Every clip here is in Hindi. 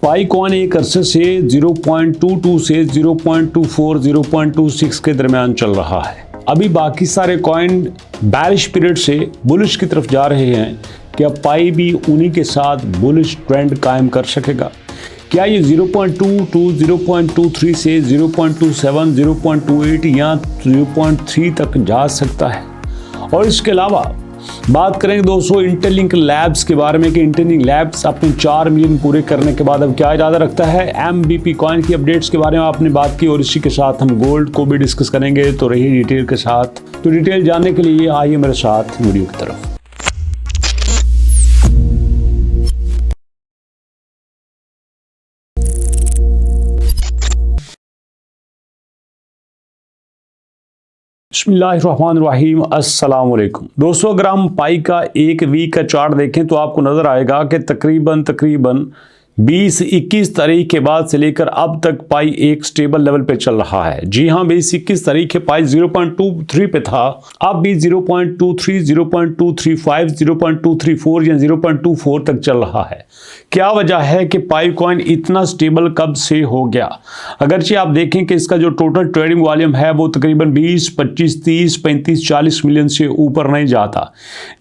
पाई कॉइन एक अरसे से 0.22 से 0.24 0.26 के दरमियान चल रहा है। अभी बाकी सारे कॉइन बैरिश पीरियड से बुलिश की तरफ जा रहे हैं। क्या पाई भी उन्हीं के साथ बुलिश ट्रेंड कायम कर सकेगा? क्या ये 0.22 0.23 से 0.27 0.28 या 0.3 तक जा सकता है? और इसके अलावा बात करेंगे दोस्तों इंटरलिंक लैब्स के बारे में कि इंटरलिंक लैब्स अपने 4 मिलियन पूरे करने के बाद अब क्या इरादा रखता है। MBP कॉइन की अपडेट्स के बारे में आपने बात की और इसी के साथ हम गोल्ड को भी डिस्कस करेंगे। तो रही डिटेल के साथ, तो डिटेल जानने के लिए आइए मेरे साथ वीडियो की तरफ। बिस्मिल्लाहिर्रहमानिर्रहीम, अस्सलाम वालेकुम। दोस्तों अगर हम पाई का एक वीक का चार्ट देखें तो आपको नजर आएगा कि तकरीबन 20-21 तारीख के बाद से लेकर अब तक पाई एक स्टेबल लेवल पे चल रहा है। जी हाँ, 20-21 तारीख के पाई 0.23 पे था, अब भी 0.23 0.235 0.234 या 0.24 तक चल रहा है। क्या वजह है कि पाई कॉइन इतना स्टेबल कब से हो गया? अगरचे आप देखें कि इसका जो टोटल ट्रेडिंग वॉल्यूम है वो तकरीबन 20, 25, 30, 35, 40 मिलियन से ऊपर नहीं जाता।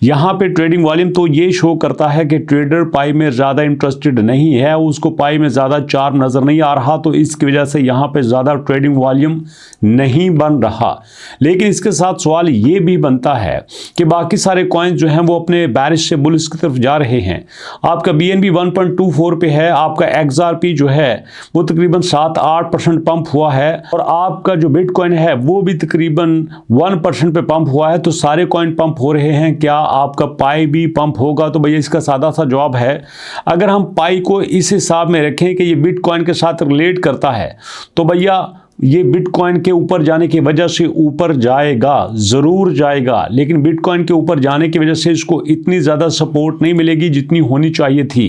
यहाँ पे ट्रेडिंग वॉल्यूम तो ये शो करता है कि ट्रेडर पाई में ज़्यादा इंटरेस्टेड नहीं है, उसको पाई में ज़्यादा चार्म नज़र नहीं आ रहा, तो इसकी वजह से यहाँ पे ज़्यादा ट्रेडिंग वॉल्यूम नहीं बन रहा। लेकिन इसके साथ सवाल ये भी बनता है कि बाकी सारे कॉइन्स जो हैं वो अपने बैरिश से बुलिश की तरफ जा रहे हैं। आपका BNB 1.24 पे है, आपका XRP जो है वो तकरीबन 7-8% पंप हुआ है और आपका जो बिटकॉइन है वो भी तकरीबन 1% पे पंप हुआ है। तो सारे कॉइन पंप हो रहे हैं, क्या आपका पाई भी पंप होगा? तो भैया इसका सादा सा जवाब है, अगर हम पाई को इस हिसाब में रखें कि ये बिटकॉइन के साथ रिलेट करता है तो भैया ये बिटकॉइन के ऊपर जाने की वजह से ऊपर जाएगा, ज़रूर जाएगा, लेकिन बिटकॉइन के ऊपर जाने की वजह से इसको इतनी ज़्यादा सपोर्ट नहीं मिलेगी जितनी होनी चाहिए थी।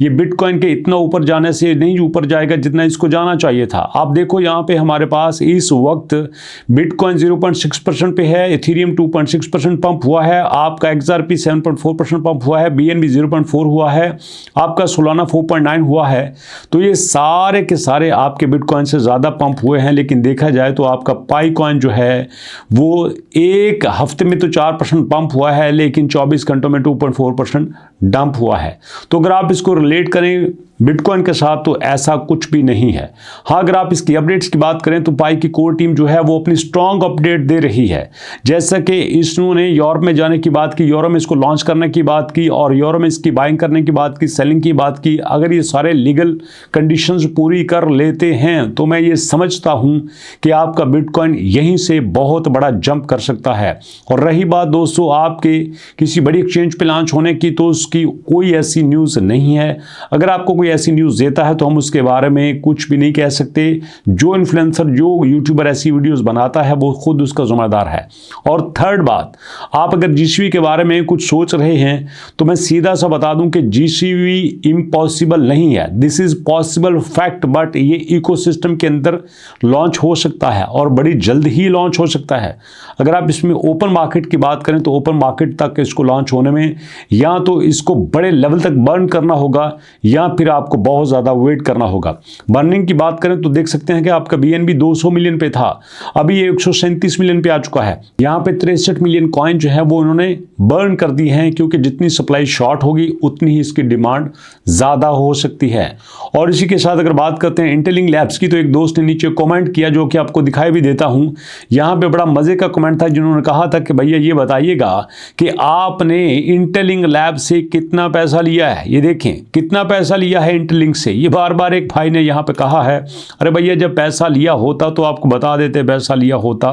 ये बिटकॉइन के इतना ऊपर जाने से नहीं ऊपर जाएगा जितना इसको जाना चाहिए था। आप देखो यहाँ पे हमारे पास इस वक्त बिटकॉइन 0.6% पे है, इथेरियम 2.6% पंप हुआ है, आपका XRP 7.4% पंप हुआ है, BNB 0.4 हुआ है, आपका सोलाना 4.9 हुआ है। तो ये सारे के सारे आपके बिटकॉइन से ज़्यादा पंप हुए हैं। लेकिन देखा जाए तो आपका पाई कॉइन जो है वो एक हफ्ते में तो 4% पंप हुआ है, लेकिन 24 घंटों में 2.4% डंप हुआ है। तो अगर आप इसको रिलेट करें बिटकॉइन के साथ तो ऐसा कुछ भी नहीं है। हाँ, अगर आप इसकी अपडेट्स की बात करें तो पाई की कोर टीम जो है वो अपनी स्ट्रॉन्ग अपडेट दे रही है। जैसा कि इन्होंने यूरोप में जाने की बात की, यूरोप में इसको लॉन्च करने की बात की और यूरोप में इसकी बाइंग करने की बात की, सेलिंग की बात की। अगर ये सारे लीगल कंडीशंस पूरी कर लेते हैं तो मैं ये समझता हूँ कि आपका बिटकॉइन यहीं से बहुत बड़ा जंप कर सकता है। और रही बात दोस्तों आपके किसी बड़ी एक्सचेंज पे लॉन्च होने की, तो उसकी कोई ऐसी न्यूज़ नहीं है। अगर आपको ऐसी न्यूज़ देता है तो हम उसके बारे में कुछ भी नहीं कह सकते। जो इन्फ्लुएंसर, जो यूट्यूबर ऐसी वीडियोस बनाता है वो खुद उसका जिम्मेदार है। और थर्ड बात, आप अगर GCV के बारे में कुछ सोच रहे हैं तो मैं सीधा सा बता दूं कि GCV इम्पॉसिबल नहीं है, this is possible fact. But ये इकोसिस्टम के अंदर लॉन्च हो सकता है और बड़ी जल्द ही लॉन्च हो सकता है। अगर आप इसमें ओपन मार्केट की बात करें तो ओपन मार्केट तक इसको लॉन्च होने में या तो इसको बड़े लेवल तक बर्न करना होगा या फिर आपको बहुत ज़्यादा वेट करना होगा। बर्निंग की बात करें तो देख सकते हैं कि आपका BNB 200 मिलियन पे था, अभी ये 137 मिलियन पे आ चुका है। यहाँ पे 63 मिलियन कॉइन जो है वो उन्होंने बर्न कर दी हैं, क्योंकि जितनी सप्लाई शॉर्ट होगी उतनी ही इसकी डिमांड ज़्यादा हो सकती है। और इसी के साथ अगर बात करते हैं इंटरलिंक लैब्स की, तो एक दोस्त ने नीचे कॉमेंट किया जो कि आपको दिखाई भी देता हूँ। यहाँ पे बड़ा मज़े का कमेंट था, जिन्होंने कहा था कि भैया ये बताइएगा कि आपने इंटरलिंक लैब से कितना पैसा लिया है। ये देखें कितना पैसा लिया है इंटरलिंक से। ये बार बार एक भाई ने यहाँ पे कहा है, अरे भैया जब पैसा लिया होता तो आपको बता देते पैसा लिया होता,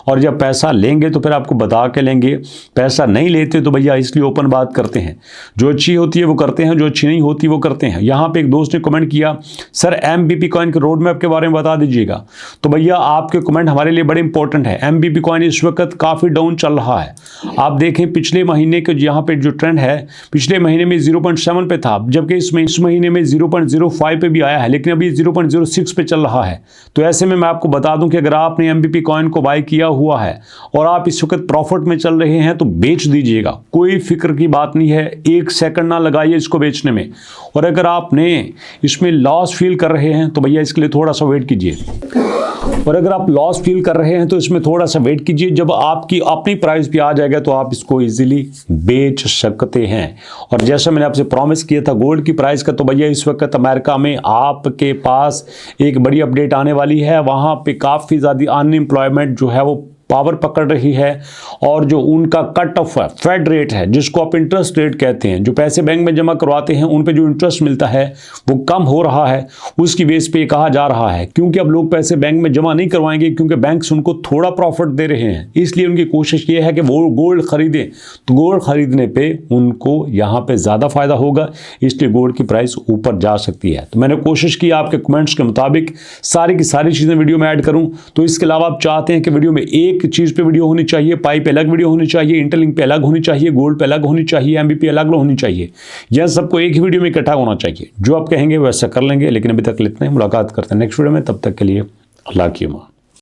और जब पैसा लेंगे तो फिर आपको बता के लेंगे, पैसा नहीं लेते तो भैया इसलिए ओपन बात करते हैं। जो अच्छी होती है वो करते हैं, जो अच्छी नहीं होती वो करते हैं। यहाँ पे एक दोस्त ने कमेंट किया, सर MBP कॉइन के रोड मैप के बारे में बता दीजिएगा। तो भैया आपके कमेंट हमारे लिए बड़े इंपॉर्टेंट है। MBP कॉइन इस वक्त काफ़ी डाउन चल रहा है। आप देखें पिछले महीने के यहाँ पे जो ट्रेंड है, पिछले महीने में 0.7 पे था, जबकि इस महीने में 0.05 पे भी आया है, लेकिन अभी 0.06 पे चल रहा है। तो ऐसे में मैं आपको बता दूं कि अगर आपने एमबीपी कॉइन को बाय किया हुआ है और आप इस वक्त प्रॉफिट में चल रहे हैं तो बेच दीजिएगा, कोई फिक्र की बात नहीं है, एक सेकंड ना लगाइए इसको बेचने में। और अगर आपने इसमें लॉस फील कर रहे हैं तो भैया इसके लिए थोड़ा सा वेट कीजिए, और अगर आप लॉस फील कर रहे हैं तो इसमें थोड़ा सा वेट कीजिए। जब आपकी अपनी प्राइस पे आ जाएगा तो आप इसको इजीली बेच सकते हैं। और जैसा मैंने आपसे प्रॉमिस किया था गोल्ड की प्राइस का, तो भैया इस वक्त अमेरिका में आपके पास एक बड़ी अपडेट आने वाली है। वहाँ पे काफ़ी ज़्यादा अनएम्प्लॉयमेंट जो है वो पावर पकड़ रही है, और जो उनका कट ऑफ है, फेड रेट है, जिसको आप इंटरेस्ट रेट कहते हैं, जो पैसे बैंक में जमा करवाते हैं उन पे जो इंटरेस्ट मिलता है वो कम हो रहा है। उसकी बेस पे कहा जा रहा है, क्योंकि अब लोग पैसे बैंक में जमा नहीं करवाएंगे, क्योंकि बैंक्स उनको थोड़ा प्रॉफिट दे रहे हैं, इसलिए उनकी कोशिश ये है कि वो गोल्ड खरीदें। तो गोल्ड खरीदने पे उनको यहाँ पे ज़्यादा फायदा होगा, इसलिए गोल्ड की प्राइस ऊपर जा सकती है। तो मैंने कोशिश की आपके कमेंट्स के मुताबिक सारी की सारी चीज़ें वीडियो में ऐड करूँ। तो इसके अलावा आप चाहते हैं कि वीडियो में एक चीज पे वीडियो होनी चाहिए, पाई पे अलग वीडियो होनी चाहिए, इंटरलिंक पे अलग होनी चाहिए, गोल्ड पे अलग होनी चाहिए, एमबीपी अलग होनी चाहिए, यह सबको एक ही वीडियो में इकट्ठा होना चाहिए। जो आप कहेंगे वैसा कर लेंगे, लेकिन अभी तक इतना ही। मुलाकात करते हैं नेक्स्ट वीडियो में, तब तक के लिए अल्लाह की अमान।